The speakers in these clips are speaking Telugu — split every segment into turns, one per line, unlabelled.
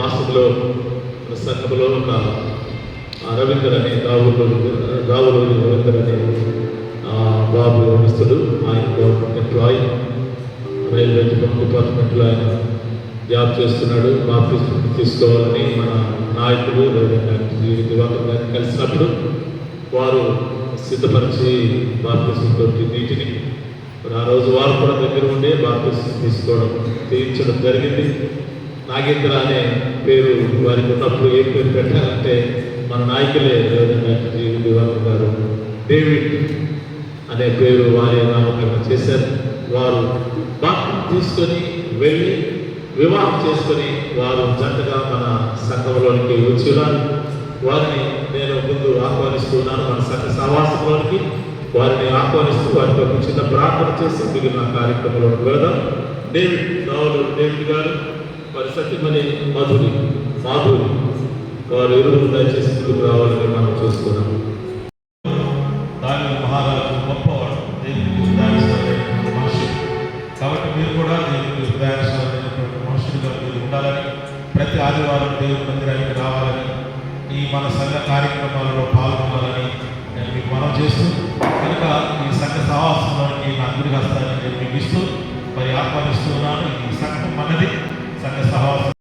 మాసంలో సంఘంలో ఒక రవీందర్ అని రావులు రవీందర్ అనే బాబు వస్తుడు. ఆయన గవర్నమెంట్ ఎంప్లాయీ, రైల్వే డిపార్ట్మెంట్లో ఆయన జాబ్ చేస్తున్నాడు. బాప్టిజం తీసుకోవాలని మన నాయకులు దివాకర్ గారిని కలిసినప్పుడు వారు సిద్ధపరిచి బాప్టిజం నీటిని ఆ రోజు వారు కూడా దగ్గర ఉండి బాప్టిజం తీయించడం జరిగింది. నాగేంద్ర అనే పేరు వారికి ఉన్నప్పుడు ఏ పేరు పెట్టాలంటే మన నాయకులే దివాకర్ గారు డేవిడ్ అనే పేరు వారి నామకరణం చేశారు. వారు బాప్టిజం తీసుకొని వెళ్ళి వివాహం చేసుకొని వారు జంటగా మన సంఘంలోనికి వచ్చినారు. వారిని నేను ముందు ఆహ్వానిస్తున్నాను. మన సంఘ సహవాసంలోనికి వారిని ఆహ్వానిస్తూ వారితో ఒక చిన్న ప్రార్థన చేసి మిగిలిన కార్యక్రమంలో వెళదాం. డేవిడ్ గారు వారి సత్యమని మాధురి వారు ఇరువురు దయచేసి ముందుకు రావాలని మనం చూస్తున్నాం.
దాని మహారాజు గొప్పవాడు, దేవునికి దయానిస్తున్నటువంటి మనుషులు. కాబట్టి మీరు కూడా దేవునికి దయానిస్తున్నటువంటి మనుషులుగా మీరు ఉండాలని, ప్రతి ఆదివారం దేవుని మందిరానికి రావాలని, ఈ మన సంఘ కార్యక్రమాలలో పాల్గొనాలని నేను మీకు మనం చేస్తూ, కనుక ఈ సంఘ సహవాసంలోనికి నా గురి హస్తాన్ని నేను మీకు ఇస్తూ మరి ఆహ్వానిస్తున్నాను. ఈ సంఘం మనది, సంఘ సహవాసం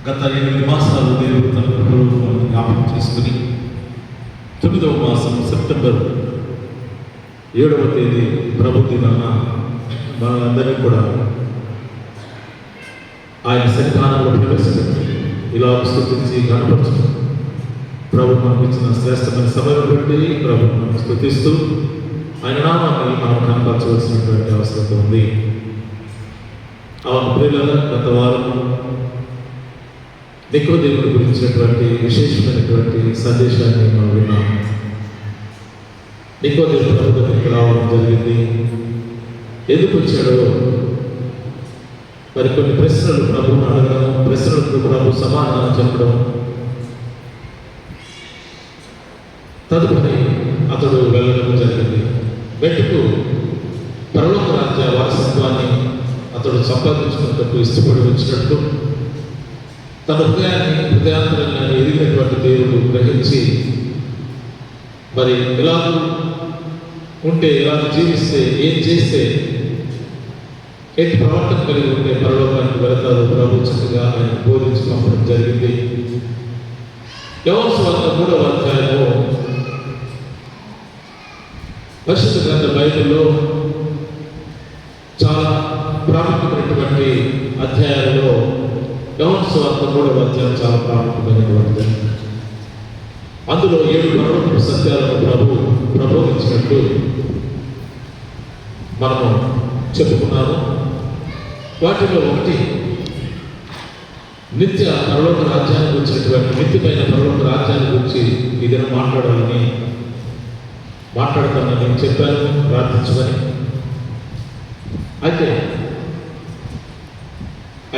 గత 8 మాసాలు దేవుడు తన కృపలో జ్ఞాపకం చేసుకుని 9వ మాసం సెప్టెంబర్ 7వ తేదీ ప్రభు దినాన మనందరినీ కూడా ఆయన సన్నిధానంలో ప్రవేశపెట్టి ఇలా స్తుతించి కనపరచు. ప్రభు మనకు ఇచ్చిన శ్రేష్టమైన సమయం బట్టి ప్రభు మనం స్తుతిస్తూ ఆయన నామాన్ని మనం కనపరచవలసినటువంటి అవసరం ఉంది. అవును ప్రియులారా, గత వారం నికోదేముని గురించినటువంటి విశేషమైనటువంటి సందేశాన్ని మనం విన్నాం. నికోదేముడు ప్రభు దగ్గరికి రావడం జరిగింది. ఎందుకు వచ్చాడో మరి కొన్ని ప్రశ్నలు ప్రభువుని అడగడం, ప్రశ్నలకు ప్రభు సమాధానం చెప్పడం, తదుపరి అతడు వెళ్ళడం జరిగింది. వెంటకు పరలోక రాజ్య వారసత్వాన్ని అతడు సంపాదించుకున్నట్టు ఇష్టపడి వచ్చినట్టు తన హృదయాంతరంగాన్ని ఎదిగినటువంటి దేవుడు గ్రహించి మరి ఎలా ఉంటే, ఎలా జీవిస్తే, ఏం చేస్తే, ఎట్టి ప్రవర్తన కలిగి ఉంటే పరలోకానికి వెళతారు ప్రభు చక్కగా ఆయన బోధించుకోవడం జరిగింది. యోహాను సువార్త 3వ అధ్యాయము పరిశుద్ధ గ్రంథ బైబిల్లో చాలా ప్రాముఖ్యమైనటువంటి అధ్యాయాలలో యోహాను సువార్త 3వ అధ్యాయం చాలా ప్రాముఖ్యమైనటువంటిది. అందులో 7 పరలోకపు సత్యాలను ప్రభు ప్రబోధించినట్టు మనము చెప్పుకున్నాము. వాటిలో ఒకటి నిత్య పరలోక రాజ్యాన్ని గురించినటువంటి నిత్యమైన పరలోక రాజ్యాన్ని గురించి ఏదైనా మాట్లాడతానని చెప్పాను, ప్రార్థించమని.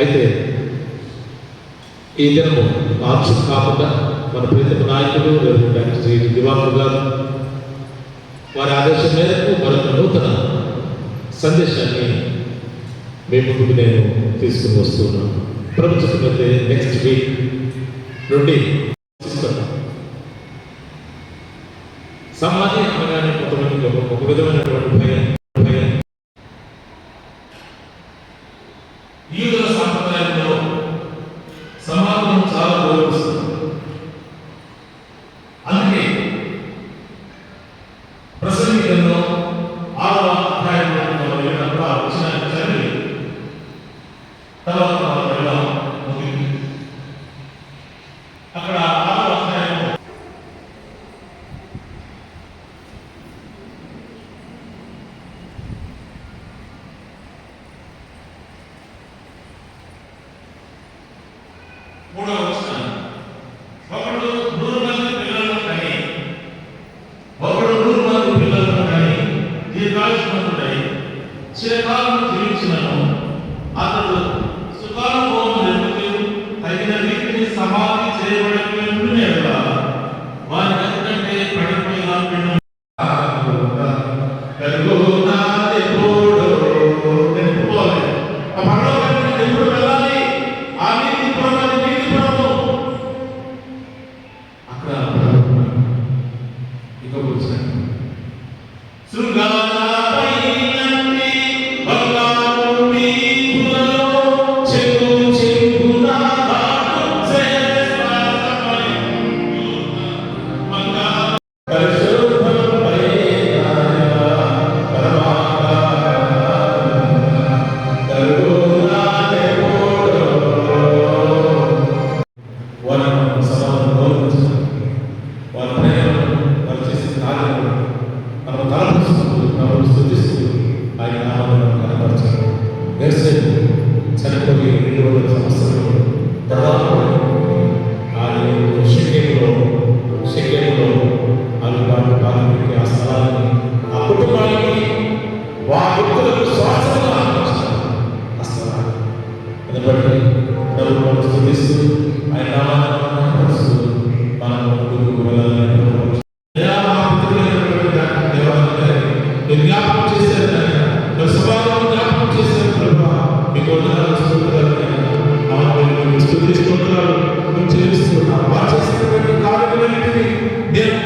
అయితే ఈ దినము ఆప్షన్ కాకుండా మన ప్రీతమ నాయకులు డాక్టర్ శ్రీ దివాకర్ గారు వారి ఆదేశం మేరకు మరొక నూతన సందేశాన్ని మీ ముందుకు నేను తీసుకుని వస్తున్నాను. ప్రభుత్వమైతే నెక్స్ట్ వీక్ నుండి సమాధి అనగానే కొంతమందికి ఒక విధమైనటువంటి భయం. యూదుల సాంప్రదాయంలో సమాధిని చాలా గౌరవిస్తుంది. అందుకే ప్రసంగికంలో 6వ అధ్యాయంలో వెళ్ళినప్పుడు వచ్చిన చదివి తర్వాత వెళ్ళాం ముగింపు. అక్కడ 6వ అధ్యాయంలో మూడవ వచనం, ఒకడు 100 మంది పిల్లలను కని దీర్ఘాయుష్మంతుడై చిరకాలం జీవించినను అతడు సుఖానుభవం ఎందుకు తగిన రీతిని సమాధి చేయబడకుండా వారి కంటే పడిపోయిన పిండం చనిపోయి 200 సంవత్సరాలు తర్వాత శక్యంలో అల్లుబాటు బాధితుడికి ఆ స్థలాన్ని ఆ కుటుంబానికి వ్యక్తులకు శ్వాసంగా ఆ స్థలాన్ని అందుబట్టి ప్రభుత్వం స్థుతిస్తూ ఆయన నామాన్ని మనం ముందుకు వెళ్ళాలని జ్ఞాపకం చేశారు, జ్ఞాపకం చేశారు ప్రభు మీకు స్థుతిస్తున్నారు, చేస్తున్నారు. వారు చేసినటువంటి కార్యక్రమాన్ని నేను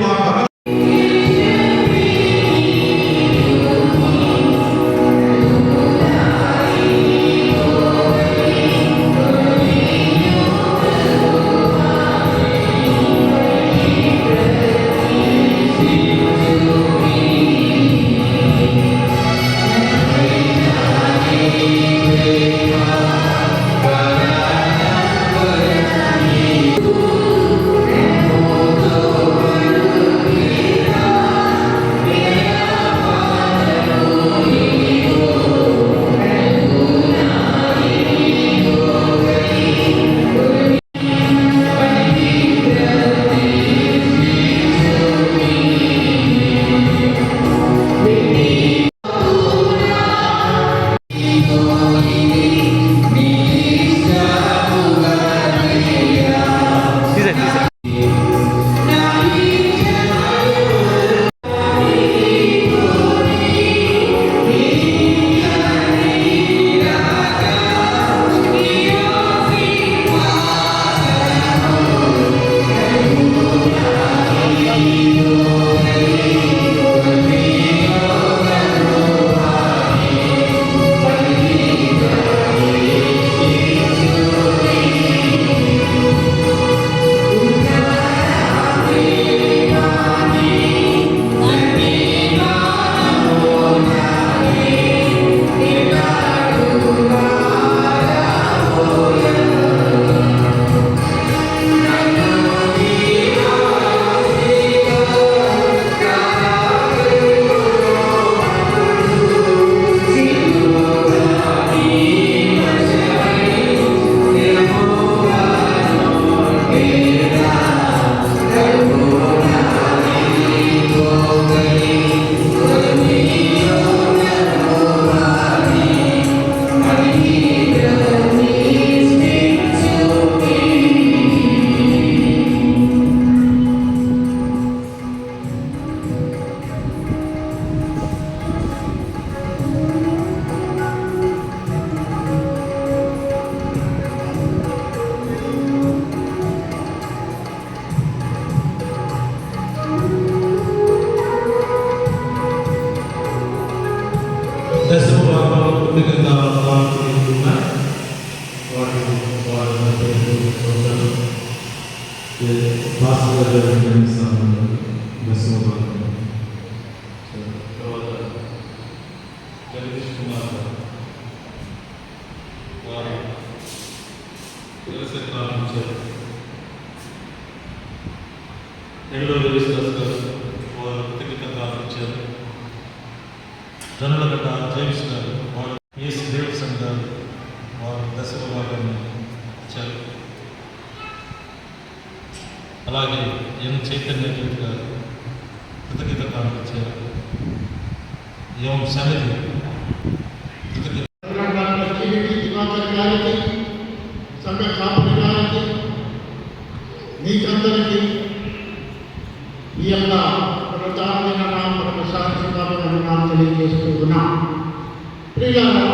ఉన్నాయి. వాటి భాస్కర్ తర్వాత జగదీష్ కుమార్ వారు ప్రారంభించారు. నెల్లూరు విశ్వాస్ గారు వారు కృతజ్ఞత ప్రారంభించారు. జనులగడ్డ జేమ్స్ గారు వారు ఏసు దేవసన్ గారు వారు దశల భాగాన్ని ఇచ్చారు. అలాగే ఎన్ చైతన్య జ్యోతి గారు కృతజ్ఞత ప్రారంభించారు. ఎం సమితి కృతజ్ఞత
సంఘ కాపురి గారికి మీకందరికీ ఈ యొక్క ప్రధానమైన ప్రశాంతంగా తెలియజేస్తూ ఉన్నాం. ప్రియులారా,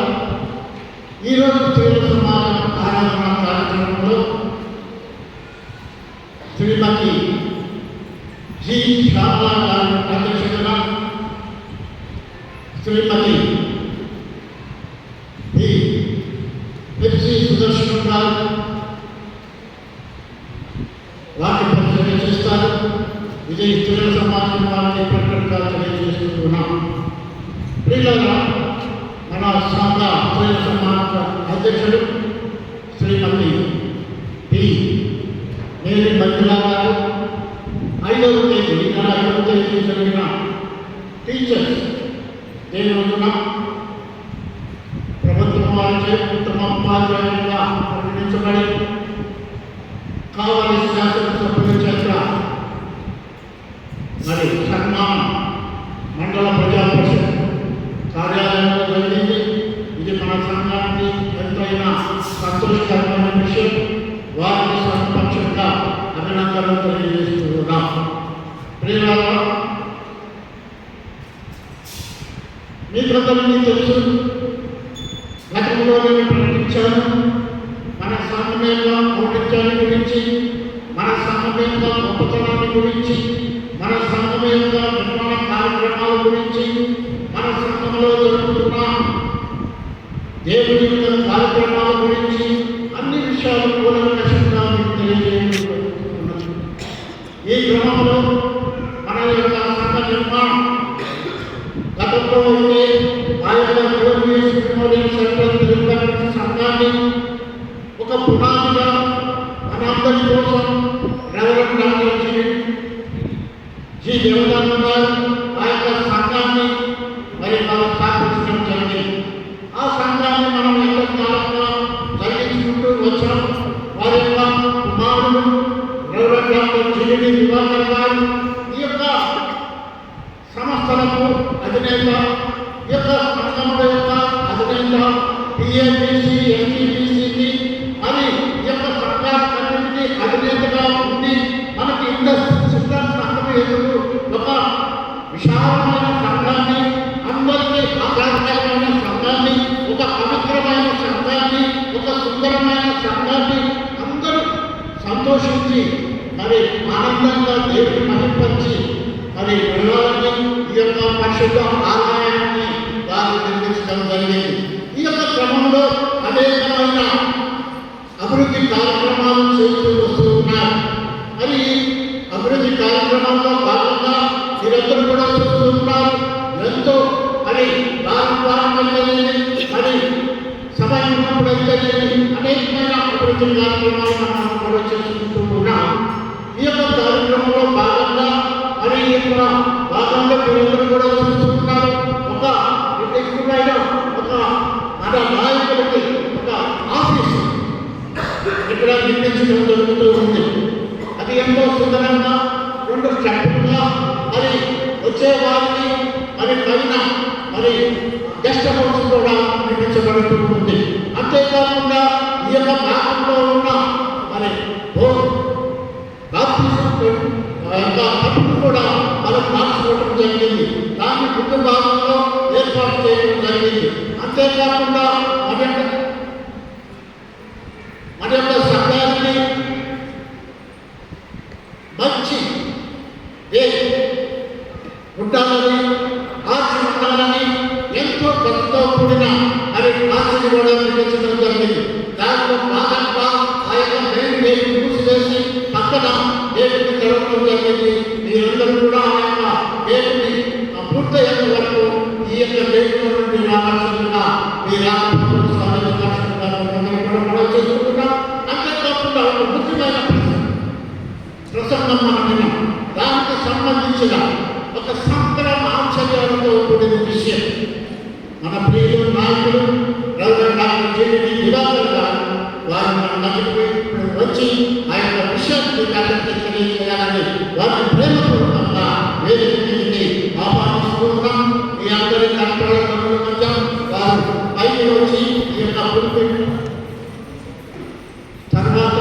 ఈరోజు స్త్రీల సమాజ ఆరాధన కార్యక్రమంలో శ్రీమతి జి శ్యామల గారి అధ్యక్షతన శ్రీమతి బి హెచ్సి సుదర్శనం గారు వాటి పరిచయం చేస్తారు. ఇది స్త్రీల సమాజం వారికి ప్రకటనగా తెలియజేస్తున్నాం. ప్రియులారా, మన సంఘ స్త్రీల సమాజ అధ్యక్షుడు శ్రీమతి బి మేరీ మంజులా గారు 5వ తేదీ నెల 5వ తేదీ జరిగిన టీచర్స్ డే రోజున ప్రభుత్వం వారిచే ఉత్తమ ఉపాధ్యాయులుగా ప్రకటించబడి కావలి శాసనసభ్యుల చేత మరి సన్మానం మండల ప్రజా పరిషత్ కార్యాలయంలో జరిగింది. ఇది మన సంఘానికి ఎంతైనా సంతోషకరమైన విషయం. వారికి సంపక్షంగా అభినందనలు తెలియజేస్తున్నాం. ప్రియులారా, మీకందరికీ తెలుసు, గతంలో నేను ప్రకటించాను మన సమన్వయంగా ఔన్నత్యాన్ని గురించి, మన సమన్వయంగా గొప్పతనాన్ని గురించి, మన సమన్వయంగా నిర్మాణ కార్యక్రమాల గురించి, మన సంఘంలో జరుగుతున్న దేవుని యొక్క కార్యక్రమాల గురించి అన్ని విషయాలు కూలంకషంగా మీకు తెలియజేయబడుతున్నది. ఈ క్రమంలో మన యొక్క సంఘ నిర్మాణం గతంలో ఉండే ఆ యొక్క సంఘాన్ని ఒక పునాదిగా మనందరి కోసం రెవరెండ్ డాక్టర్ జి దేవదానం గారు ఆ యొక్క సంఘాన్ని మరి మనం స్థాపించడం జరిగింది. ఆ సంఘాన్ని మనం ఎంతో కాలంగా జరిగించుకుంటూ వచ్చాం. వారి యొక్క కుమారుడు రెవరెండ్ డాక్టర్ జిడి దివాకర్ గారు ఈ యొక్క సంస్థలకు అధినేత, ఈ యొక్క సంఘముల యొక్క అధినేత, పిఎంబిసి ఎస్టీబీసీకి మరి ఈ యొక్క సంఘాలన్నింటినీ అధినేతగా ఉండి మనకి ఇంత సిద్ధాంత సంఘం ఎదురు ఒక విశాలమైన సంఘాన్ని, అందరికీ ఆహ్లాదకరమైన సంఘాన్ని, ఒక పవిత్రమైన సంఘాన్ని, ఒక సుందరమైన సంఘాన్ని అందరూ సంతోషించి మరి ఆనందంగా దేవుని మహింపరిచి మరి వెళ్ళాలని ఈ యొక్క పరిశుద్ధ ఆలయాన్ని వారు నిర్మించడం జరిగింది. ఈ యొక్క క్రమంలో అనేకమైన అభివృద్ధి కార్యక్రమాలు చేస్తూ వస్తూ ఉన్నారు. మరి అభివృద్ధి కార్యక్రమాల్లో భాగంగా మీరందరూ కూడా చూస్తూ ఉన్నారు. ఎంతో మరి ప్రారంభమైతేనేది, మరి సమయం ఉన్నప్పుడైతేనేది అనేకమైన అభివృద్ధి కార్యక్రమాలు మనం కూడా చేసుకుంటూ ఉన్నాం. ఈ యొక్క కార్యక్రమంలో భాగంగా మరి ఈ యొక్క భాగంలో మీరందరూ కూడా చూస్తున్నారు. ఒక నిర్దిష్టమైన ఒక మన నాయకుడికి ఒక ఆఫీసు ఇక్కడ నిర్మించడం జరుగుతూ ఉంది. అది ఎంతో సుందరంగా 2 స్టెప్పులుగా మరి వచ్చే వారికి మరి పైన మరి గెస్ట్ హౌస్ కూడా నిర్మించబడుతూ ఉంది. అంతేకాకుండా ఈ యొక్క భాగంలో ఉన్న మరి తప్పులు కూడా మనం మార్చుకోవడం జరిగింది. దాన్ని ముందు భాగంలో ఏర్పాటు చేయడం జరిగింది. అంతేకాకుండా మన యొక్క సంఘాన్ని మంచి ఉండాలని, ఆచి ఉండాలని ఎంతో ఖర్చుతో కూడిన మరి కూడా నిర్మించడం జరిగింది. దాంట్లో భాగంగా ఆ యొక్క మెయిన్ గేట్ మూసివేసి పక్కన గేటుని తెరవడం జరిగింది. మీరందరూ కూడా ఆ యొక్క గేటుని పూర్తయ్యేంత వరకు ఈ యొక్క గేటులో నుండి రావాల్సిందిగా మీ చేసుకుంటున్నాం. అంతేకాకుండా ఒక ముఖ్యమైన ప్రసంగం మనం విన్నాం. దానికి సంబంధించిన ఒక సంక్రమ ఆశ్చర్యాలతో కూడిన విషయం మన ప్రియులు నాయకులు డాక్టర్ జేడి దివాకర్ గారు వారు మన దగ్గరికి వచ్చి ఆ యొక్క విషయాన్ని తెలియజేయాలని వారిని ప్రేమపూర్వకంగా వేదిక మీదకి ఆహ్వానిస్తున్నాం. మీ అందరి కష్టాల మధ్య వారు పైకి వచ్చి ఈ యొక్క పులిపెట్టు తర్వాత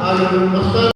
వారు వస్తారు.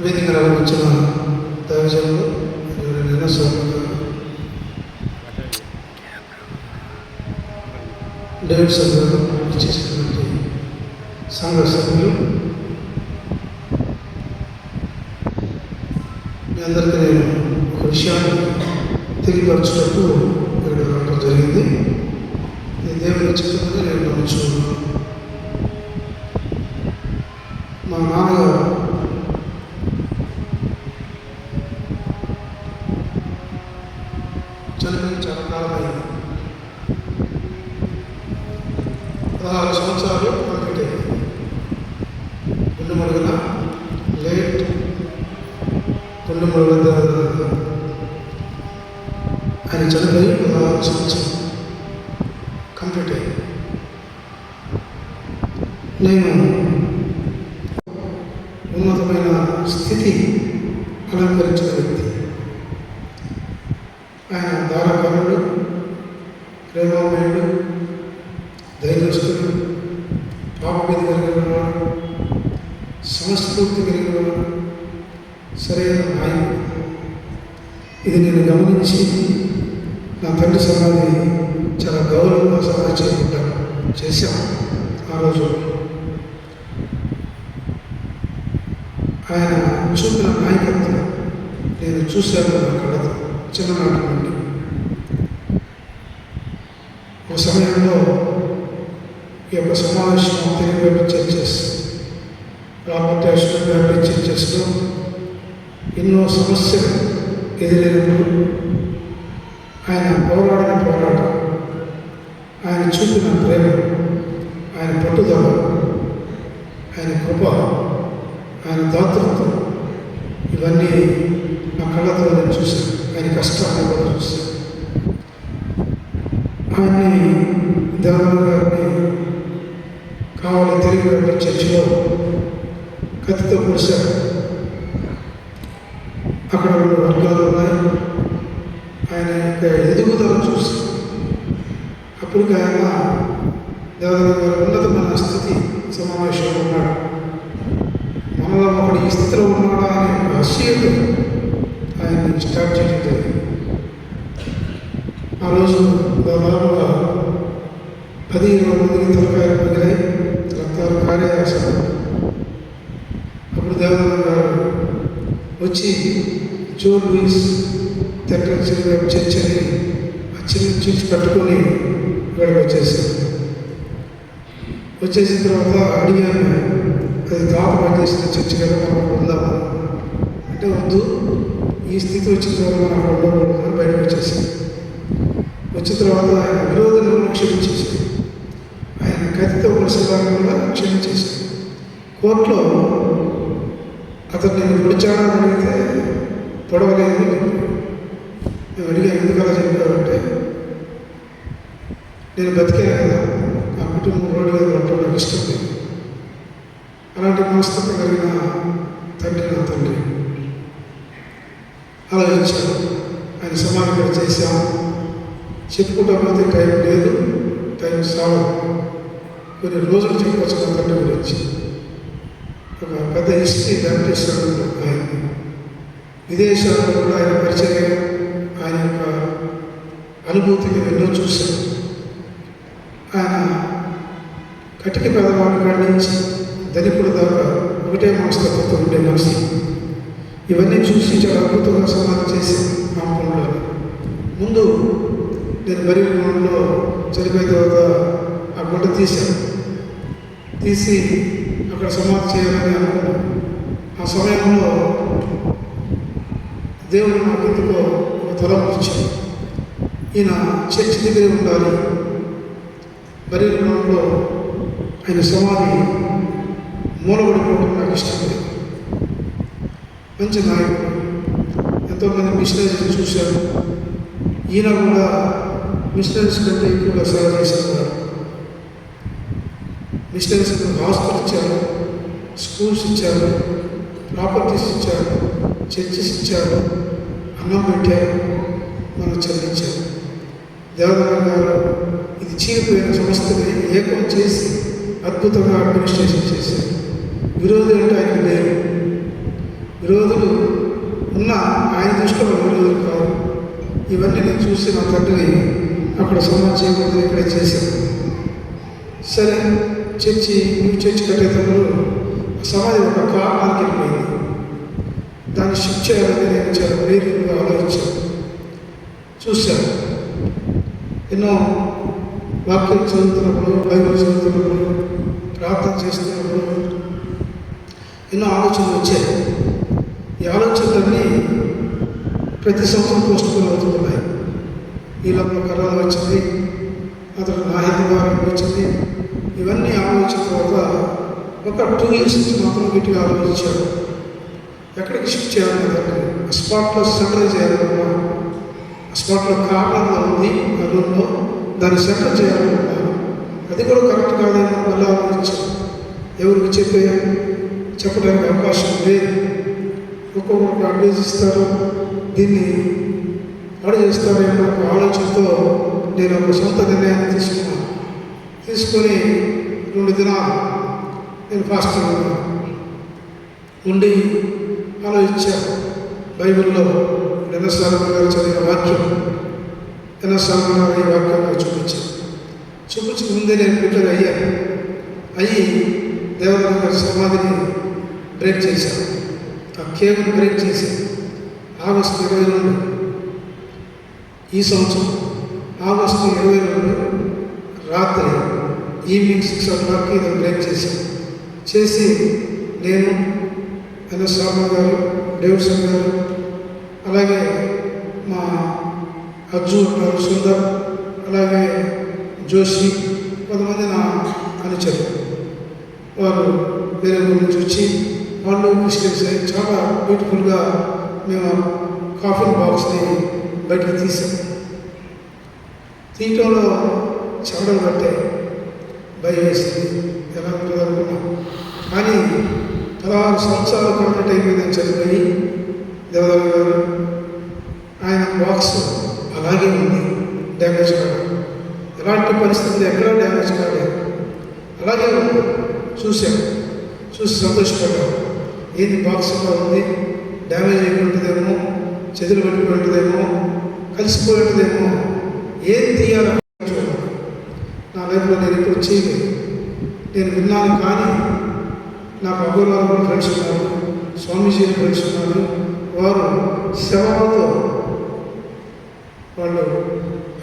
వేదిక వచ్చిన దైవజనులు ఎవరైనా సోదరులు డేవిడ్ సభ్యులు చేసినటువంటి సంఘ సభ్యులు మీ అందరికీ నేను ఒక విషయాన్ని తెలియపరచుటకు ఇక్కడ రావడం జరిగింది. ఈ దేవుని చిత్తంగా నేను నమ్ముచున్నాను. మా నాన్నగారు చనిపోయి చాలా కాలమైంది. 16 సంవత్సరాలు కంప్లీట్ అయింది. గుండె మరుగున లేట్ గుండె మరుగున ఆయన చనిపోయి 16 సంవత్సరం కంప్లీట్ అయింది. నేను ఉన్నతమైన స్థితి అలంకరించిన వ్యక్తి. ఆయన ధారాకారుడు, ప్రేమామయుడు, ధైర్యస్తుడు, పాపభీతి కలిగిన వాడు, సమస్ఫూర్తి కలిగిన వాడు, సరైన నాయకుడు. ఇది నేను గమనించి నా తండ్రి సమాధి చాలా గౌరవంగా సమాధి చేయకుంటాను చేశాను. ఆ రోజు ఆయన చూపిన నాయకత్వం నేను చూశాను నా కళతో చిన్ననాటి నుండి. ఒక సమయంలో ఈ యొక్క సమావేశం తెలుగు చర్చెస్ రాబర్ట్ బ్యాప్టిస్ట్ చర్చెస్లో ఎన్నో సమస్యలు ఎదురైనప్పుడు ఆయన పోరాడిన పోరాటం, ఆయన చూపిన ప్రేమ, ఆయన పట్టుదల, ఆయన కృప, ఆయన దాతృత్వం ఇవన్నీ నా కళ్ళతో నేను చూశాను. ఆయన కష్టాన్ని కూడా చూశాను. ఆయన్ని దేవరాజు గారిని కావాలి తెలుగు చర్చిలో కత్తితో పొడిశారు. అక్కడ 2 వర్గాలు ఉన్నాయి. ఆయన యొక్క ఎదుగుదల చూసి అప్పటికి ఆయన దేవరాజు గారు ఉన్నతమైన స్థితి సమావేశంలో ఉన్నాడు. మనలో ఒకడు ఈ స్థితిలో ఉన్నాడా అనే అసూయతో ఆయన్ని స్టార్ట్ చేయడం జరిగింది. ఆ రోజు దాదాపుగా 10-20 మందికి తలకాయలు పగిలాయి, రక్తాలు కార్యాసనం. అప్పుడు దేవరాజు గారు వచ్చి జోన్ లూయిస్ తెట్టల చర్చ్ అని ఆ చిన్న చర్చ్ కట్టుకొని ఇక్కడికి వచ్చేసారు. వచ్చేసిన తర్వాత అడిగాను, అది తాత పనిచేసిన చర్చ్ కదా, మనం అక్కడ ఉందాము అంటే వద్దు, ఈ స్థితి వచ్చిన తర్వాత మనం అక్కడ ఉండకూడదు అని బయటకు వచ్చేసాం. వచ్చిన తర్వాత ఆయన విరోధులను క్షమించేసాడు. ఆయన కత్తితో పొడిసేదాన్ని కూడా క్షమించేశాడు. కోర్టులో అతను నేను పొడిచాడా అని అడిగితే పొడవలేదు అని చెప్పాడు. మేము అడిగా ఎందుకలా చెప్పామంటే, నేను బతికాను కదా, నా కుటుంబం రోడ్డు మీద ఉండటం నాకు ఇష్టం లేదు. అలాంటి మనస్తత్వం కలిగిన తండ్రి నా తండ్రి. ఆలోచించాను. ఆయన సమాధి కూడా చేశాం. చెప్పుకుంటా పోతే టైం లేదు, టైం సాగదు. కొన్ని రోజులు చెప్పవచ్చు నా తండ్రి గురించి. ఒక పెద్ద హిస్టరీ బ్యాప్టిస్ట్ ఆయన విదేశాల్లో కూడా ఆయన పరిచయం, ఆయన యొక్క అనుభూతిని ఎన్నో చూశాను. ఆయన కటిక పెదవాడు ఖండించి ధనికుడు దాకా ఒకటే మనస్తత్వంతో ఉండే మనిషి. ఇవన్నీ చూసి చాలా అద్భుతంగా సమాధి చేసి ఆపంలో ముందు నేను బరిలో చనిపోయిన తర్వాత ఆ గుడ్డ తీసి అక్కడ సమాధి చేయాలని అనుకున్నాను. ఆ సమయంలో దేవుడు నాకు ఎందుకో ఒక తలంపు ఇచ్చాడు. ఈయన చర్చి దగ్గరే ఉండాలి, బరిలో ఆయన సమాధి మూలపడిపోవడం నాకు ఇష్టం లేదు. మంచి నాయకుడు, ఎంతోమంది మిషనరీస్ చూశాను. ఈయన కూడా మిషనరీస్ కంటే ఎక్కువగా సేవ చేసేవారు. మిషనరీస్ హాస్పిటల్ ఇచ్చారు, స్కూల్స్ ఇచ్చారు, ప్రాపర్టీస్ ఇచ్చారు, చర్చెస్ ఇచ్చారు, అన్నం పెట్టారు, మనం చదివించారు. దేవరాజు గారు ఇది చీలిపోయిన సంస్థని ఏకం చేసి అద్భుతంగా అడ్మినిస్ట్రేషన్ చేశారు. విరోధి అంటే ఆయన లేరు. విరోధులు ఉన్న ఆయన దృష్టిలో విరోధులు కాదు. ఇవన్నీ నేను చూసి నా తండ్రి అక్కడ సమాజం చేయకూడదు, ఇక్కడే చేశాను. సరే, చర్చి కట్టేటప్పుడు సమాధి ఒక కారణానికి వెళ్ళిపోయింది. దాన్ని షిఫ్ట్ చేయాలని నేను చాలా ప్రేరణగా ఆలోచించాను, చూశాను. ఎన్నో వాక్యం చదువుతున్నప్పుడు, బైబిల్ చదువుతున్నప్పుడు, ప్రార్థన చేస్తున్నప్పుడు ఎన్నో ఆలోచనలు వచ్చాయి. ఈ ఆలోచనలన్నీ ప్రతి సంవత్సరం పోస్ట్పోన్ అవుతున్నాయి. ఈ లోపల కరోనా వచ్చింది, అతను నాహిత వారం వచ్చింది. ఇవన్నీ ఆలోచించిన తర్వాత ఒక 2 years నుంచి మాత్రం గట్టిగా ఆలోచించాడు. ఎక్కడికి షిఫ్ట్ చేయాలంటే స్పాట్లో సెంటర్ చేయాలన్నా, స్పాట్లో కార్నర్లో ఉంది ఆ రూమ్లో, దాన్ని సెంటర్ చేయాలనుకున్నాను. అది కూడా కరెక్ట్ కాదేమో మళ్ళీ ఆలోచించాను. ఎవరికి చెప్పడానికి అవకాశం లేదు. ఒక్కొక్కరికి అడ్వైజ్ ఇస్తారు, దీన్ని పాడు చేస్తారేమో ఒక ఆలోచనతో నేను ఒక సొంత నిర్ణయాన్ని తీసుకొని 2 దినాలు నేను ఫాస్టింగ్ ఉండి ఆలోచించాను. బైబిల్లో ఎన్ఎస్ఆర్ఎం గారు చదివిన వాక్యం, ఎన్ఎస్ఆర్ఎం గారు ఈ వాక్యాన్ని చూపించి ముందే నేను ప్రిపేర్ అయ్యి దేవరాజు గారి సమాధిని బ్రేక్ చేశాను. ఆ కేబుల్ బ్రేక్ చేశాను. ఆగస్టు 22 ఈ సంవత్సరం ఆగస్టు 22 రాత్రి ఈవినింగ్ 6 o'clock ఇది బ్రేక్ చేసి నేను ఎన్ఎస్ రామన్ గారు, డేవిడ్సన్ గారు, అలాగే మా అజ్జు గారు, సుందర్, అలాగే జోషి, కొంతమంది నా అనుచరులు, వారు వేరే ఊరి నుంచి వచ్చి వాళ్ళు క్రిస్టియన్స్ చాలా బ్యూటిఫుల్గా మేము కాఫిన్ బాక్స్ని బయటకు తీయటంలో చెమటలు పట్టాయి, భయం వేసింది, ఎలా ఉంటుంది అనుకున్నాం. కానీ 16 సంవత్సరాలు కంప్లీట్ అయిపోయిందని చదివి దేవదారు గారు ఆయన బాక్స్ అలాగే ఉంది, డ్యామేజ్ కాదు, ఎలాంటి పరిస్థితులు ఎక్కడో డ్యామేజ్ కాలేదు, అలాగే చూసి సంతోషపడ్డాం. ఏది బాక్స్లో ఉంది, డ్యామేజ్ అయిపోతుందేమో, చెదులు పడిపోతుందేమో, కలిసిపోతుందేమో, ఏది తీయాలని చూడాలి. నా లైఫ్లో నేను ఎప్పుడు చేయలేదు. నేను విన్నాను, కానీ నాకు అగోరాలు కూడా ఫ్రెండ్స్ ఉన్నారు, స్వామీజీలు ఫ్రెండ్స్ ఉన్నారు. వారు సేవలతో వాళ్ళు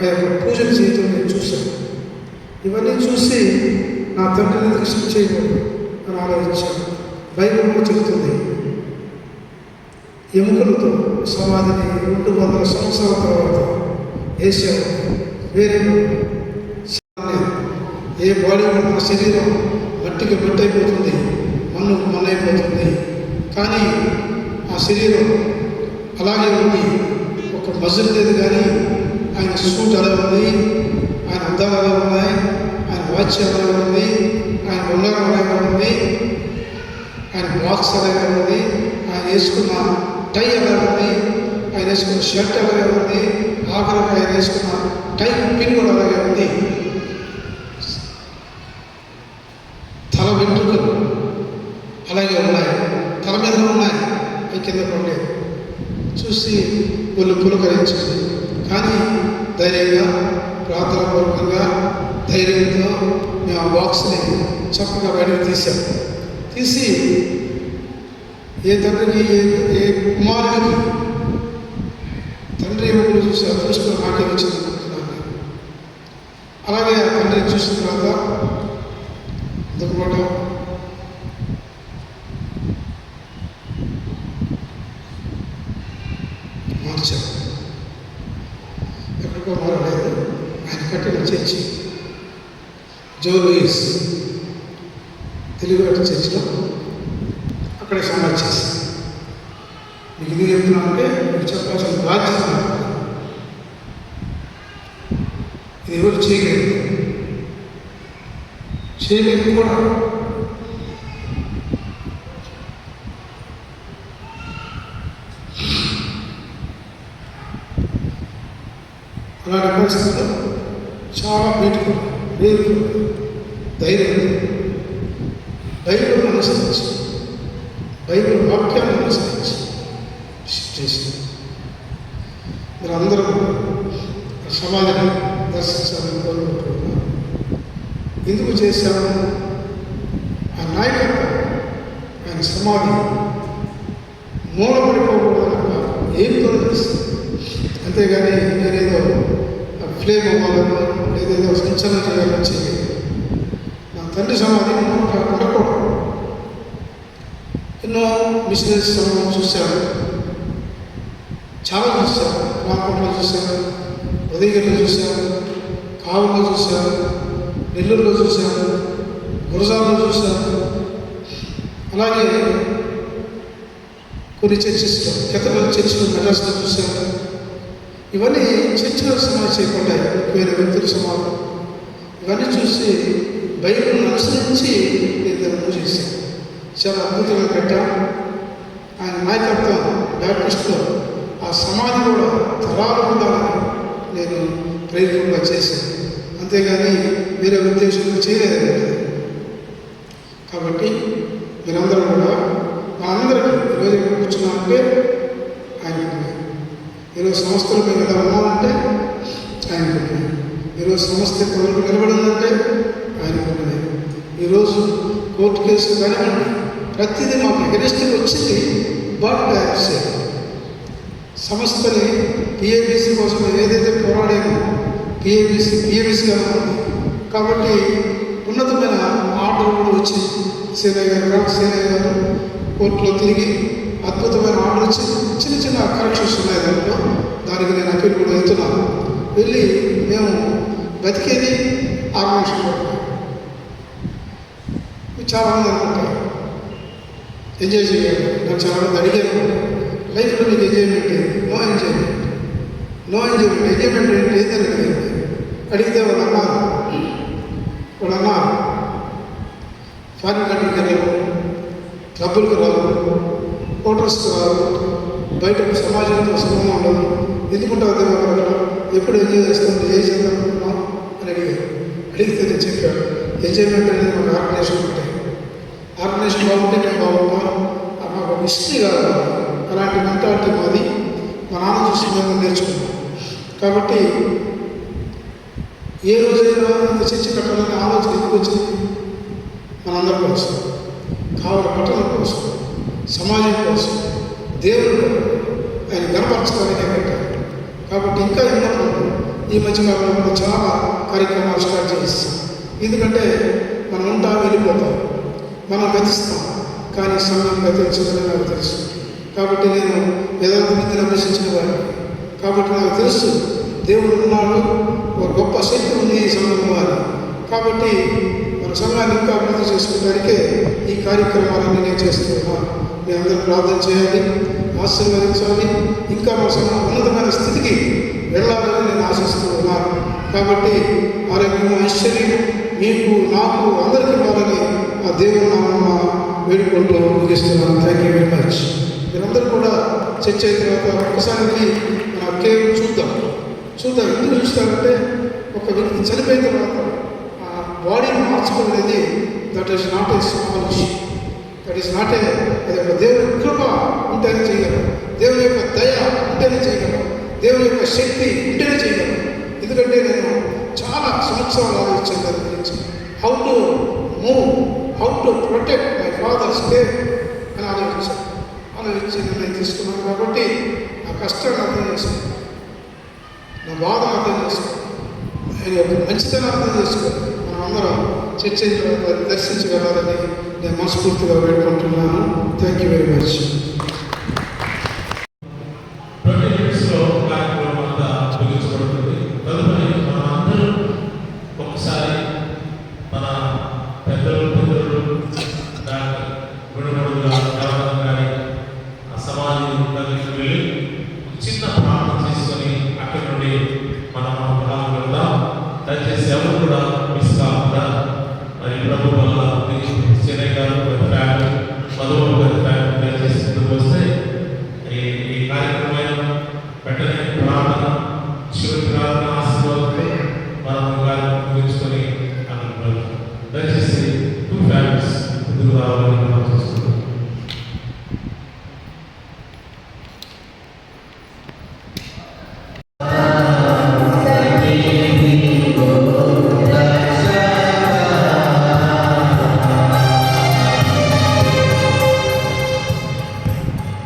ఆ యొక్క పూజలు చేయటం నేను చూశాను. ఇవన్నీ చూసి నా తండ్రిని దృష్టి చేయకూడదు అని ఆలోచించాను. బైబిల్ కూడా చెబుతుంది, ఎముకలతో సమాధిని 200 సంవత్సరాల తర్వాత వేసారు. వేరే ఏ బాడీ మన శరీరం మట్టికి మట్టి అయిపోతుంది, మన్ను అయిపోతుంది, కానీ ఆ శరీరం అలాగే ఉంది. ఒక మజిల్ లేదు, కానీ ఆయన సూట్ అలా ఉంది, ఆయన అద్దాలు అలా ఉన్నాయి, ఆయన వాచ్ అలాగే ఉంది, ఆయన ఉంగరం అలాగే ఉంది, ఆయన బాక్స్ అలాగే ఉంది, ఆయన వేసుకున్న టై అలాగే ఉంది, ఆయన వేసుకున్న షర్ట్ అలాగే ఉంది, ఆఖరికి ఆయన వేసుకున్న టై పిన్ కూడా అలాగే ఉంది. తల వెంట్రుకలు అలాగే ఉన్నాయి, తల మీద ఉన్నాయి, అవి కింద పడలేదు. చూసి ఒళ్ళు పులకరించింది. కానీ ధైర్యంగా, ప్రార్థనాపూర్వకంగా, ధైర్యంతో మేము ఆ బాక్స్ని చక్కగా బయటకు తీసి ఏ తండ్రికి ఏ కుమారుడికి తండ్రి ఎవరు చూసి అదృష్టం నాకే వచ్చింది అనుకుంటున్నాను. అలాగే ఆ తండ్రిని చూసిన తర్వాత దుఃఖపడ్డాం. మార్చాం, ఎక్కడికో మారలేదు. ఆయన కట్టిన చర్చి జో లూయిస్ తెలుగు చర్చిలో అక్కడే సమాధి చేశాను. మీకు ఇది చెప్తున్నా అంటే మీకు చెప్పాల్సిన బాధ్యత ఇది ఎవరు చేయలేదు కూడా. అలాంటి పరిస్థితుల్లో చాలా బ్యూటిఫుల్, బ్యూటిఫుల్, ధైర్యం, బైబిల్ అనుసరించి బైబిల్ వాక్యాన్ని అనుసరించి చేసింది. మీరు అందరూ సమాధిని దర్శించాలని కోరుకుంటున్నాను. ఎందుకు చేశాము? ఆ నాయకత్వం, ఆయన సమాధి మూలపడిపోకూడదన్న ఏం తొలగిస్తుంది. అంతేగాని నేనేదో ఫ్లేమ్ అవ్వాలను లేదేదో సంచలనం చేయాలని చేయలేదు. నా తండ్రి సమాధి ఉండకూడదు. ఎన్నో మిషనరీస్ చూశాను, చాలా చూశాను. రామకోటలో చూశాను, ఉదయగిరిలో చూశాను, కావులో చూశాను, నెల్లూరులో చూశాను, గురజాల్లో చూశాను. అలాగే కొన్ని చర్చిస్లో, కేథడ్రల్ చర్చిలో మెడ్రాస్లో చూశాను. ఇవన్నీ చర్చిలో సమాధి చేయకుండా వేరే వ్యక్తుల సమాధి ఇవన్నీ చూసి బైబిల్ని అనుసరించి నేను మూవ్ చేశాను. చాలా అద్భుతంగా కట్టాను. ఆయన నాయకత్వం బ్యాప్టిస్ట్లో ఆ సమాధి కూడా తరాలు ఉండాలని నేను ప్రయత్నంగా చేశాను. అంతేగాని వేరే ఉద్దేశంతో చేయలేదు. కాబట్టి మీరందరూ కూడా మనందరికీ ఈరోజు ఎక్కడ కూర్చున్నామంటే ఆయనకు, ఈరోజు సంస్థలు మేము ఎలా ఉన్నామంటే ఆయనకు, ఈరోజు సంస్థ కొరకు నిలబడిందంటే ఆయనకు. ఈరోజు కోర్టు కేసులు కానివ్వండి, ప్రతిదీ మాకు ఎగరెస్ట్గా వచ్చింది. బట్ సంస్థని పిఏబిసి కోసం మేము ఏదైతే పోరాడామో పిఏబిసిగా ఉంది. కాబట్టి ఉన్నతమైన ఆర్డర్ కూడా వచ్చింది. సేనయ్య గారు కోర్టులో తిరిగి అద్భుతమైన ఆర్డర్ వచ్చింది. చిన్న చిన్న కరెక్షన్స్ ఉన్నాయి దాంట్లో. దానికి నేను అప్పీల్ కూడా వెళ్తున్నాను. వెళ్ళి మేము బతికేది ఆర్గనైజేషన్ చాలామంది అనుకుంటారు ఎంజాయ్ చేయాలి. నాకు చాలామంది అడిగారు, లైఫ్లో నీకు ఎంజాయ్మెంట్ ఏంటి? No enjoyment. ఎంజాయ్మెంట్ ఏంటి ఏదని అడిగితే వాళ్ళు అన్నారు ఫారిన్ కంట్రీకి వెళ్ళవు, క్లబ్బులకు రావు, హోటల్స్కి రావు, బయట సమాజంతో సంబంధం ఉండదు. ఎందుకుంటావు అక్కడ ఎప్పుడు ఎంజాయ్ చేస్తాం, ఏ చేద్దాం అని అడిగితే నేను చెప్పాను, ఎంజాయ్మెంట్ అనేది మాకు ఆర్గనైజేషన్ ఉంటాయి. ఆర్గనైజేషన్ బాగుంటే మేము బాగుంటాం. మాకు హిస్టరీ కాదు. అలాంటి మెంటాలిటీ మాది. మా నాన్న చూసి మేము నేర్చుకున్నాం. కాబట్టి ఏ రోజైనా ఇంత చర్చి కట్టాలనే ఆలోచన ఎందుకు వచ్చింది? మనందరి కోసం, కావల పట్టణం కోసం, సమాజం కోసం, దేవుడు ఆయన గర్వపరచడానికి పెట్టారు. కాబట్టి ఇంకా ఉన్నప్పుడు ఈ మధ్యకాలంలో కూడా చాలా కార్యక్రమాలు స్టార్ట్ చేస్తాం. ఎందుకంటే మనం వెళ్ళిపోతాం, మనం గతిస్తాం, కానీ సమయం గతించదని నాకు తెలుసు. కాబట్టి నేను వేదాంత విద్యను అభ్యసించిన వాడిని. కాబట్టి నాకు తెలుసు దేవుడు ఉన్నాడు, ఒక గొప్ప శక్తి ఉంది ఈ సంఘంలో అని. కాబట్టి మన సంఘాన్ని ఇంకా అభివృద్ధి చేసుకోవడానికే ఈ కార్యక్రమాలన్నీ నేను చేస్తున్నాను. మీ అందరూ ప్రార్థన చేయాలి, ఆశీర్వదించాలి. ఇంకా మన సంఘం ఉన్నతమైన స్థితికి వెళ్ళాలని నేను ఆశిస్తూ ఉన్నాను. కాబట్టి ఆరోగ్యం, ఐశ్వర్యం మీకు, నాకు, అందరికీ ఇవ్వాలని ఆ దేవుని నామమున వేడుకుంటూ ముగిస్తున్నాను. Thank you very much. మీరందరూ కూడా చర్చ అయిన తర్వాత ఒక్కసారికి మన కేవ్ చూద్దాం. ఎందుకు చూస్తారంటే ఒక వ్యక్తి చనిపోయిన తర్వాత ఆ బాడీని మార్చుకునేది that is not a small issue. That is not a, అది ఒక దేవుని కృప ఉంటేనే చేయగలం, దేవుని యొక్క దయ ఉంటేనే చేయగలం, దేవుని యొక్క శక్తి ఉంటేనే చేయగలం. ఎందుకంటే నేను చాలా సంవత్సరాలు ఆలోచించాను దాని గురించి. How to move, how to protect my father's care అని ఆలోచించి నిర్ణయం తీసుకున్నాను. కాబట్టి నా కష్టాన్ని అర్థం చేసుకున్నాను, నా బాధ అర్థం చేసుకో, ఆయన యొక్క మంచితనం అర్థం చేసుకో. మనం అందరం చర్చ దర్శించగలరని నేను మనస్ఫూర్తిగా వేడుకుంటున్నాను. Thank you very much.
20 నిమిషంలో కార్యక్రమం అంతా ముగించబడుతుంది. తదుపరి మనం అందరూ ఒకసారి మన పెద్దలు గుణముడుగా కానీ ఆ సమాజం దగ్గరికి వెళ్ళి చిన్న ప్రార్థన చేసుకొని అక్కడి నుండి మనం వెళ్దాం. దయచేసి ఎవరు కూడా మిస్ కాకుండా మరి ప్రభు వల్ల చెన్నై గారు ఫ్యామిలీ, మధుబాబు గారి ఫ్యామిలీ దయచేసి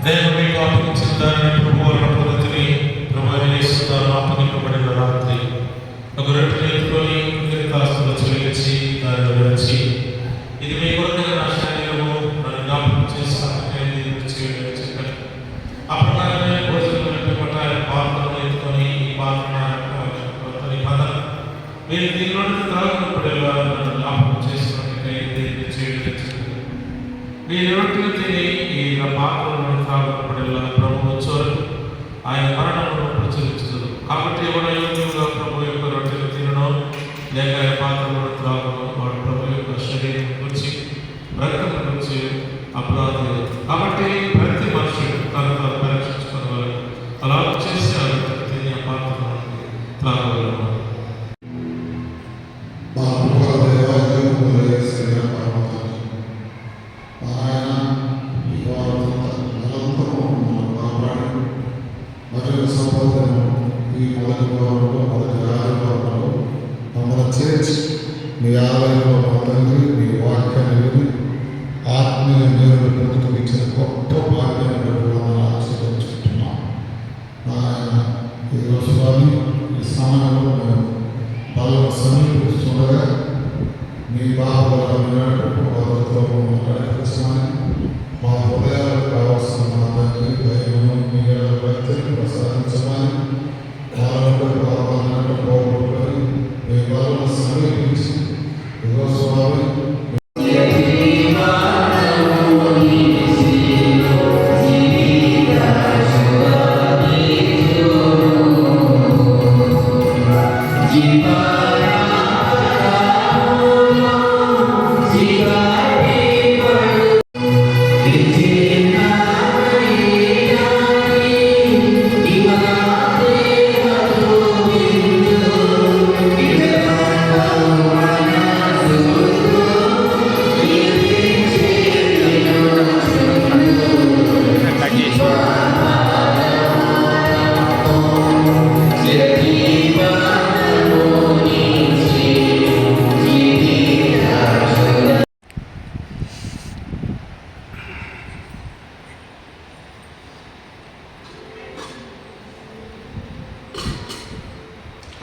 నేను మీకు అప్పగించిన దానిని ప్రభువులను పొందుతుని ప్రభువుని యేసుతాను అప్పగింపబడిన రాత్రి ఒక రొట్టె ఎత్తుకొని కృతజ్ఞతాస్తుతులు చెల్లించి దానిని విడిచి ఇది మీ కొరకు నా శరీరము నన్ను జ్ఞాపకం చేసుకోవడానికి చేయడం చెప్పాను. ఆ ప్రకారమే భోజనం పిమ్మట పాత్రను ఎత్తుకొని ఈ పాత్ర నిబంధన మీరు దీనిలోని త్రాగినప్పుడల్లా నన్ను జ్ఞాపకం చేసుకోవడానికి చేయడం చెప్పాను. మీరు రొట్టెలు తిని ఈ పాత్రలను త్రాగినప్పుడల్లా ప్రభువు వచ్చేవరకు ఆయన మరణమును ప్రచురించదు. కాబట్టి ఎవరైనా ప్రభు యొక్క రొట్టెలు తినను లేక ఆయన పాత్రలను త్రాగను వాడు ప్రభు యొక్క శరీరం గురించి రక్తం గురించి అపరాధి. కాబట్టి ప్రతి మనుషుడు తను తాను పరీక్షించుకోవాలి. అలా చేసి ఆ రొట్టెలు తిని ఆ పాత్రలను త్రాగగలము.
మీ ఆలయంలో మా తండ్రి మీ వాక్యాన్ని విని ఆత్మీయ మేలు పొందుకు ఇచ్చిన గొప్ప భాగ్యాన్ని ఆశీర్వదించుకుంటున్నాం. ఆయన ఈరోజు స్వామి ఈ సమయంలో మేము బలం సమీపిస్తుండగా మీ బాబులతో నడిపించమని మా హృదయాలకు కావాల్సిన మా తండ్రి దైవం మీ భక్తిని ప్రసాదించమని వాళ్ళకు బాబాలను పోగొట్టుకొని మీ బలం సమీపించి ఈరోజు స్వామి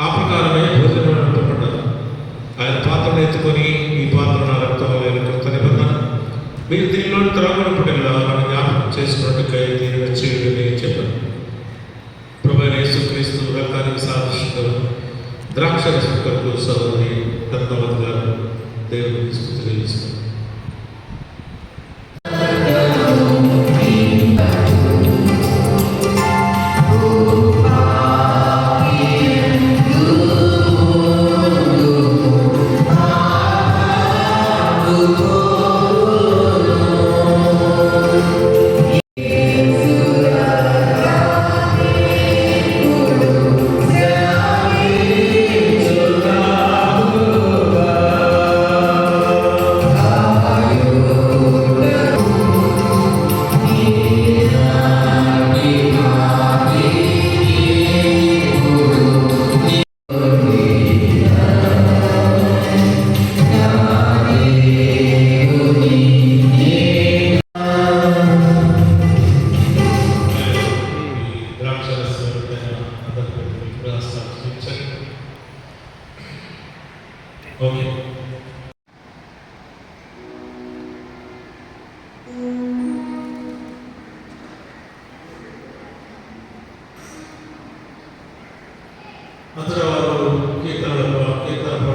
ఆ ప్రకారమే భోజనం అంటపడ్డారు. ఆయన పాత్రను ఎత్తుకొని ఈ పాత్ర నా రక్తం కొత్త నిబంధన మీరు దీనిలో త్రాగినప్పుడల్లా నన్ను జ్ఞాపకం చేసుకున్నట్టుకై దీన్ని చేయడని చెప్పాను. ప్రభువైన యేసుక్రీస్తు రక్తానికి సాదృశ్యంగా ద్రాక్షరసం కొరకు సహోదరి రత్నవతి గారు దేవునికి స్తుతి తెలుసు. ఓకే, అందులో వారు కీర్తన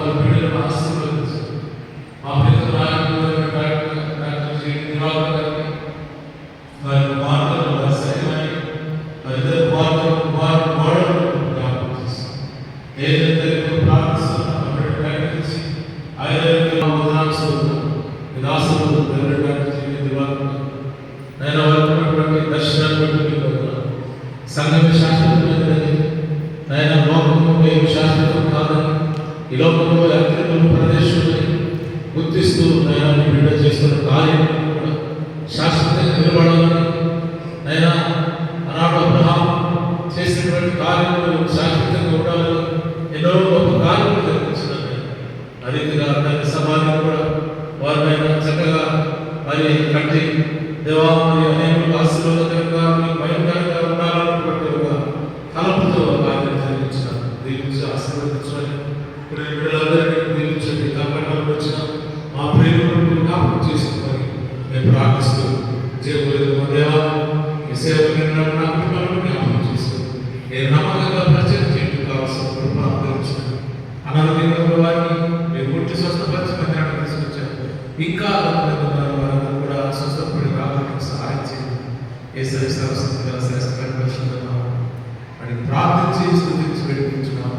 బిడ్డలను ఆశీర్వదించు. మా ప్రియతమ నాయకుడు డాక్టర్ జి. దివాకర్ గారిని, వారి కుమార్తెలు, వారి సైన్యాన్ని, వారి ఇద్దరు కుమారులను గోడలను జ్ఞాపకం చేస్తాం. ఏదైతే ప్రార్థిస్తున్నాం ప్రకటించి ఆయన విలాసములు నేను వారికి దర్శనాన్ని బట్టి సంఘం శాశ్వతమైనది. ఆయన లోకము మేము శాశ్వతం కాదని, ఈ లోకంలో యాత్రికులు ప్రదేశంలో గుర్తిస్తూ ఆయన బిడ్డ చేస్తున్న కార్యం కూడా శాశ్వతంగా నిలబడాలని, ఆయన ఆనాడు అబ్రహాం చేసినటువంటి కార్యములు శాశ్వతంగా ఉండాలని ఎన్నో గొప్ప కార్యములు జరిపించినారు. అదేవిధంగా దాని సమాధిని కూడా వారిపైన చక్కగా మరి కట్టి దేవా మరి అనేక ఆశీర్వాదకరంగా భయంకరంగా ఉండాలన్నటువంటి ఒక తలపుతో కార్యం జరిగించినారు. దీవించి ఆశీర్వదించమని ఇప్పుడు బిడ్డలందరినీ దీవించండి. కాపాడాలని వచ్చిన మా ప్రేమను జ్ఞాపకం చేసుకుని మేము ప్రార్థిస్తూ జీవులేదు మా దేవా ఈ సేవలు జ్ఞాపకం చేసుకుని నేను నమ్మకంగా పరిచయం చేయడం కావాల్సిన కృపను అనారోగ్యంగా ఉన్న వారిని మీరు గుర్తి స్వస్థపరిచి మధ్యాహ్నం తీసుకొచ్చారు. ఇంకా వారందరూ కూడా స్వస్థపడి రావడానికి సహాయం చేయండి. యేసు సర్వశక్తిగల శ్రేష్ఠమైన పరిశుద్ధ నామమున అడిగి ప్రార్థించి స్తుతించి వేడుకుంటున్నాము.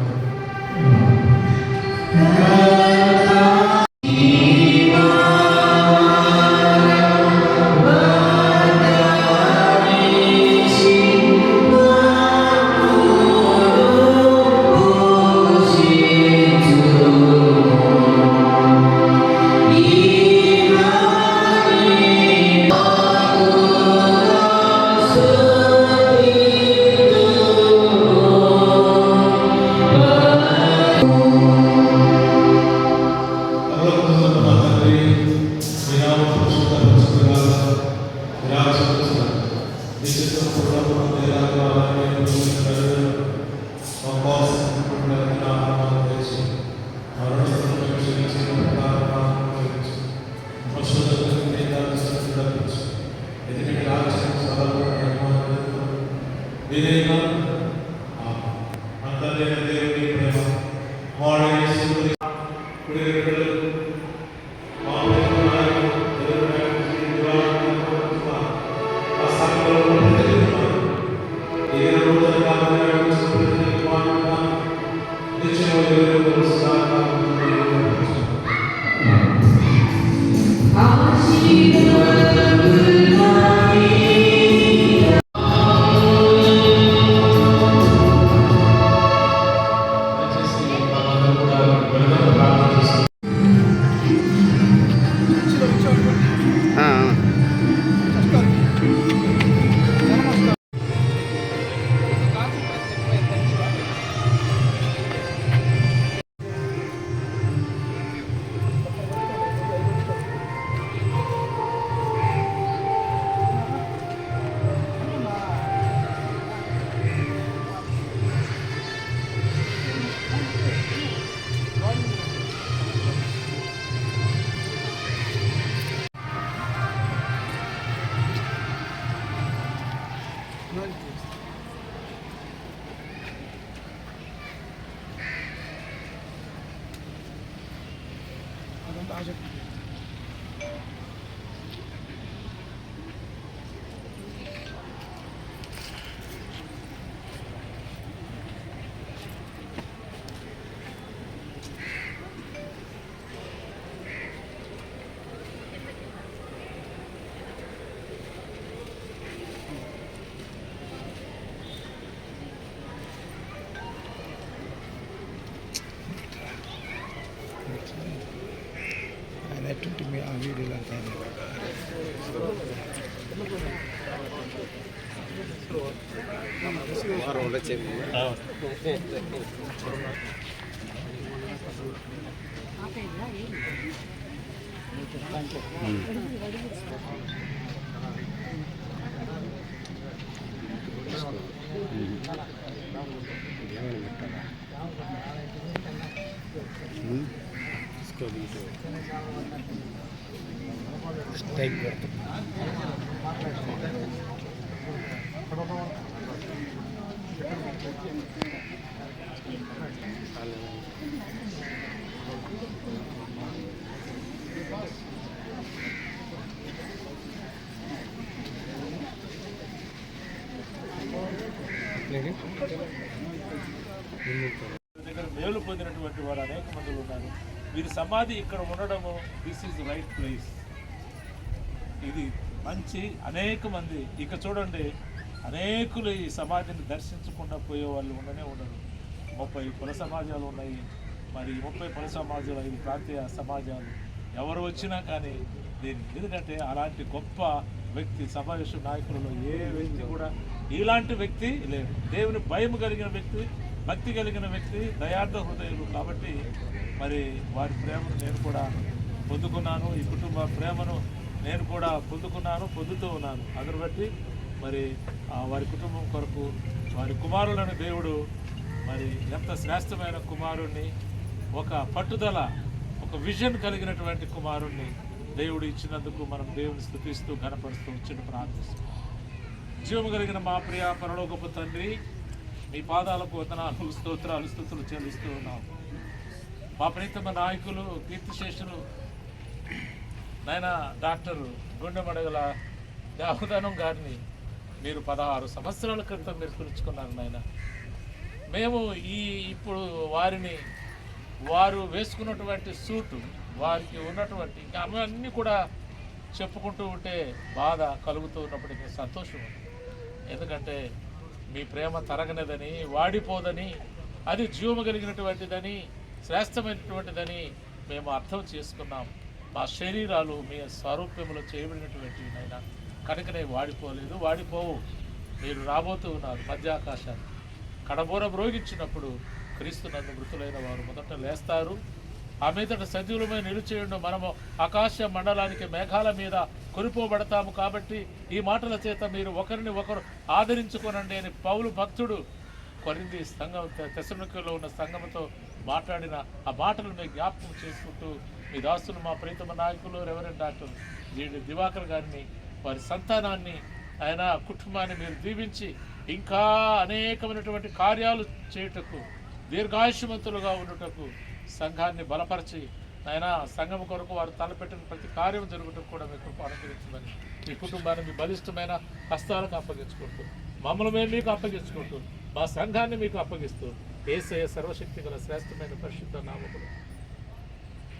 దగ్గర మేలు పొందినటువంటి వారు అనేక మంది ఉన్నారు. వీరి సమాధి ఇక్కడ ఉండడము దిస్ ఈజ్ రైట్ ప్లేస్. ఇది మంచి అనేక మంది ఇక చూడండి, అనేకులు ఈ సమాధిని దర్శించకుండా పోయే వాళ్ళు ఉండనే ఉండరు. 30 కుల సమాజాలు ఉన్నాయి. మరి 30 కుల సమాజాలు, 5 ప్రాంతీయ సమాజాలు, ఎవరు వచ్చినా కానీ దీన్ని, ఎందుకంటే అలాంటి గొప్ప వ్యక్తి సమావేశ నాయకులలో ఏ వ్యక్తి కూడా ఇలాంటి వ్యక్తి లేడు. దేవుని భయం కలిగిన వ్యక్తి, భక్తి కలిగిన వ్యక్తి, దయార్థ హృదయులు. కాబట్టి మరి వారి ప్రేమను నేను కూడా పొందుకున్నాను, ఈ కుటుంబ ప్రేమను నేను కూడా పొందుతూ ఉన్నాను. అందును బట్టి మరి వారి కుటుంబం కొరకు వారి కుమారులను దేవుడు మరి ఎంత శ్రేష్టమైన కుమారుణ్ణి, ఒక పట్టుదల, ఒక విజన్ కలిగినటువంటి కుమారుణ్ణి దేవుడు ఇచ్చినందుకు మనం దేవుని స్తుతిస్తూ ఘనపరుస్తూ వచ్చిన ప్రార్థిస్తాం. జీవము కలిగిన మా ప్రియ పరలోకపు తండ్రి, మీ పాదాలకు వందనాలు, స్తోత్రాలు, స్తుతులు చెల్లిస్తూ ఉన్నాం. మా ప్రీతమ నాయకులు, కీర్తిశేషులు నాయన డాక్టర్ గుండెమడగల దేవదానం గారిని మీరు 16 సంవత్సరాల క్రితం మీరు పిలుచుకున్నారు నాయన. మేము ఇప్పుడు వారు వేసుకున్నటువంటి సూటు, వారికి ఉన్నటువంటి అన్నీ కూడా చెప్పుకుంటూ ఉంటే బాధ కలుగుతూ ఉన్నప్పటికీ సంతోషం ఉంది. ఎందుకంటే మీ ప్రేమ తరగనిదని, వాడిపోదని, అది జీవము కలిగినటువంటిదని, శ్రేష్టమైనటువంటిదని మేము అర్థం చేసుకున్నాం. మా శరీరాలు మీ స్వరూప్యములో చేయబడినటువంటివి నైనా, కనుకనే వాడిపోవు. మీరు రాబోతూ ఉన్నారు మధ్యాకాశాన్ని. కడబోర మ్రోగించినప్పుడు క్రీస్తు నందు మృతులైన వారు మొదట లేస్తారు. ఆ మీదట సజీవులమై నిలిచేయండు. మనము ఆకాశ మండలానికి మేఘాల మీద కొనిపోబడతాము. కాబట్టి ఈ మాటల చేత మీరు ఒకరిని ఒకరు ఆదరించుకోనండి అని పౌలు భక్తుడు కొరింథీ సంఘం, తెస్సలోనికలో ఉన్న సంఘంతో మాట్లాడిన ఆ మాటలు మేము జ్ఞాపకం చేసుకుంటూ మీ దాసులు, మా ప్రీతమ నాయకులు రెవరెండ్ డాక్టర్ జీడి దివాకర్ గారిని, వారి సంతానాన్ని, ఆయన కుటుంబాన్ని మీరు దీవించి ఇంకా అనేకమైనటువంటి కార్యాలు చేయుటకు, దీర్ఘాయుష్మంతులుగా ఉండుటకు, సంఘాన్ని బలపరిచి ఆయన సంఘం కొరకు వారు తలపెట్టిన ప్రతి కార్యం జరుగుటకు కూడా మీకు అనుగ్రహించమని, మీ కుటుంబాన్ని మీ బలిష్టమైన హస్తాలకు అప్పగించుకుంటూ, మమ్మల్ని మేము మీకు అప్పగించుకుంటూ, మా సంఘాన్ని మీకు అప్పగిస్తూ, యేసయ్య సర్వశక్తి గల శ్రేష్టమైన పరిశుద్ధ నామములు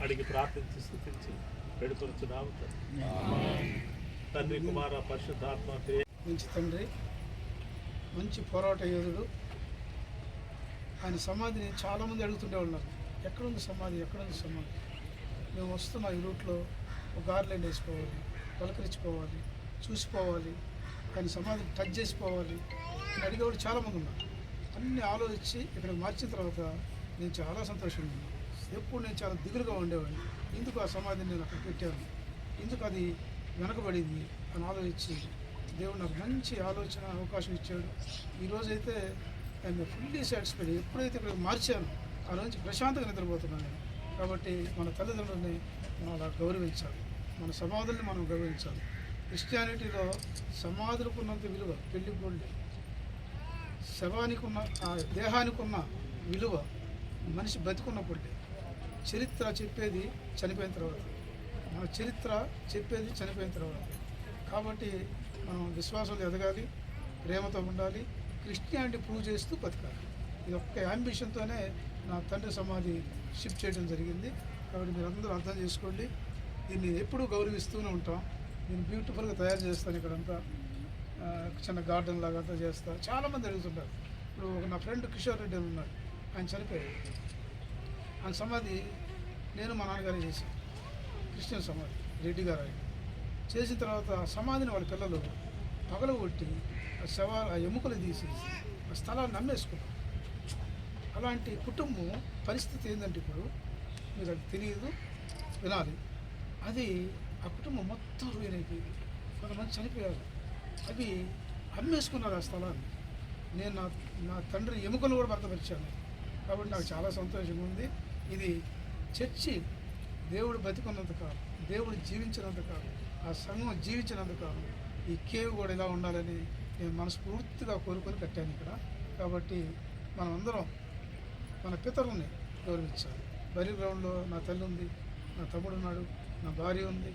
అడిగి ప్రార్థించి స్తుతించి వేడుకొనుచున్నాము తండ్రి, కుమార పరిశుద్ధాత్మ.
మంచి తండ్రి, మంచి పోరాట యోధుడు. ఆయన సమాధిని చాలామంది అడుగుతుండే ఉన్నారు, ఎక్కడుంది సమాధి, ఎక్కడుంది సమాధి. మేము వస్తున్న ఈ రూట్లో ఒక గార్లెండ్ వేసుకోవాలి, పలకరించుకోవాలి, చూసిపోవాలి, ఆయన సమాధిని టచ్ చేసిపోవాలి అని అడిగేవాడు చాలామంది ఉన్నారు. అన్నీ ఆలోచించి ఇక్కడ మార్చిన తర్వాత నేను చాలా సంతోషంగా ఉన్నాను. ఎప్పుడు నేను చాలా దిగులుగా ఉండేవాడిని. ఎందుకు ఆ సమాధిని నేను అక్కడ పెట్టాను, ఎందుకు అది వెనకబడింది అని ఆలోచించి దేవుడు నాకు మంచి ఆలోచన అవకాశం ఇచ్చాడు. ఈరోజైతే ఆయన ఫుల్లీ సాటిస్ఫైడ్. ఎప్పుడైతే ఇక్కడ మార్చాను ఆ రోజు ప్రశాంతంగా నిద్రపోతున్నాను. కాబట్టి మన తల్లిదండ్రులని మనం అలా గౌరవించాలి, మన సమాధుల్ని మనం గౌరవించాలి. క్రిస్టియానిటీలో సమాధులకు ఉన్నంత విలువ పెళ్లి గోల్డ్, శవానికి ఉన్న ఆ దేహానికి ఉన్న విలువ మనిషి బతికున్నప్పుడే. చరిత్ర చెప్పేది చనిపోయిన తర్వాత, మన చరిత్ర చెప్పేది చనిపోయిన తర్వాత. కాబట్టి మనం విశ్వాసంలో ఎదగాలి, ప్రేమతో ఉండాలి, క్రిస్టియానిటీ ప్రూవ్ చేస్తూ బతకాలి. ఇది ఒక్క యాంబిషన్తోనే నా తండ్రి సమాధి షిఫ్ట్ చేయడం జరిగింది. కాబట్టి మీరు అందరూ అర్థం చేసుకోండి. దీన్ని ఎప్పుడూ గౌరవిస్తూనే ఉంటాం. నేను బ్యూటిఫుల్గా తయారు చేస్తాను. ఇక్కడంతా చిన్న గార్డెన్ లాగా అంతా చేస్తాను. చాలామంది అడుగుతుంటారు. ఇప్పుడు నా ఫ్రెండ్ కిషోర్ రెడ్డి అని ఉన్నాడు, ఆయన చనిపోయాడు. ఆయన సమాధి నేను మా నాన్నగారే చేశాను, క్రిస్టియన్ సమాధి, రెడ్డి గారు. ఆయన చేసిన తర్వాత సమాధిని వాళ్ళ పిల్లలు పగలగొట్టి ఆ ఎముకలు తీసి ఆ స్థలాన్ని నమ్మేసుకున్నారు. అలాంటి కుటుంబం పరిస్థితి ఏంటంటే ఇప్పుడు మీరు అది తెలియదు, వినాలి. అది ఆ కుటుంబం మొత్తం ruinైపోయింది. కొంతమంది చనిపోయారు, అవి అమ్మేసుకున్నారు ఆ స్థలాన్ని. నేను నా తండ్రి ఎముకలు కూడా భర్తపరిచాను. కాబట్టి నాకు చాలా సంతోషంగా ఉంది. ఇది చర్చి దేవుడు బతికున్నంత కాలం, దేవుడు జీవించినంత కాలం, ఆ సంఘం జీవించినంత కాలం ఈ కేవ్ కూడా ఇలా ఉండాలని నేను మనస్ఫూర్తిగా కోరుకొని కట్టాను ఇక్కడ. కాబట్టి మనమందరం మన పితరుల్ని గౌరవించాలి. బరి గ్రౌండ్లో నా తల్లి ఉంది, నా తమ్ముడు ఉన్నాడు, నా భార్య ఉంది,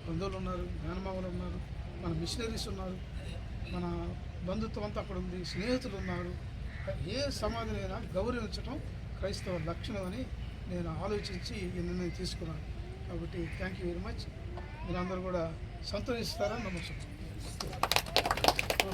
బంధువులు ఉన్నారు, మేనమామలు ఉన్నారు, మన మిషనరీస్ ఉన్నారు, మన బంధుత్వం అంతా అక్కడ ఉంది, స్నేహితులు ఉన్నారు. ఏ సమాధినైనా గౌరవించడం క్రైస్తవ లక్షణం అని నేను ఆలోచించి ఈ నిర్ణయం తీసుకున్నాను. కాబట్టి థ్యాంక్ యూ వెరీ మచ్. మీరందరూ కూడా సంతోషిస్తారని నమ్ముతున్నాను.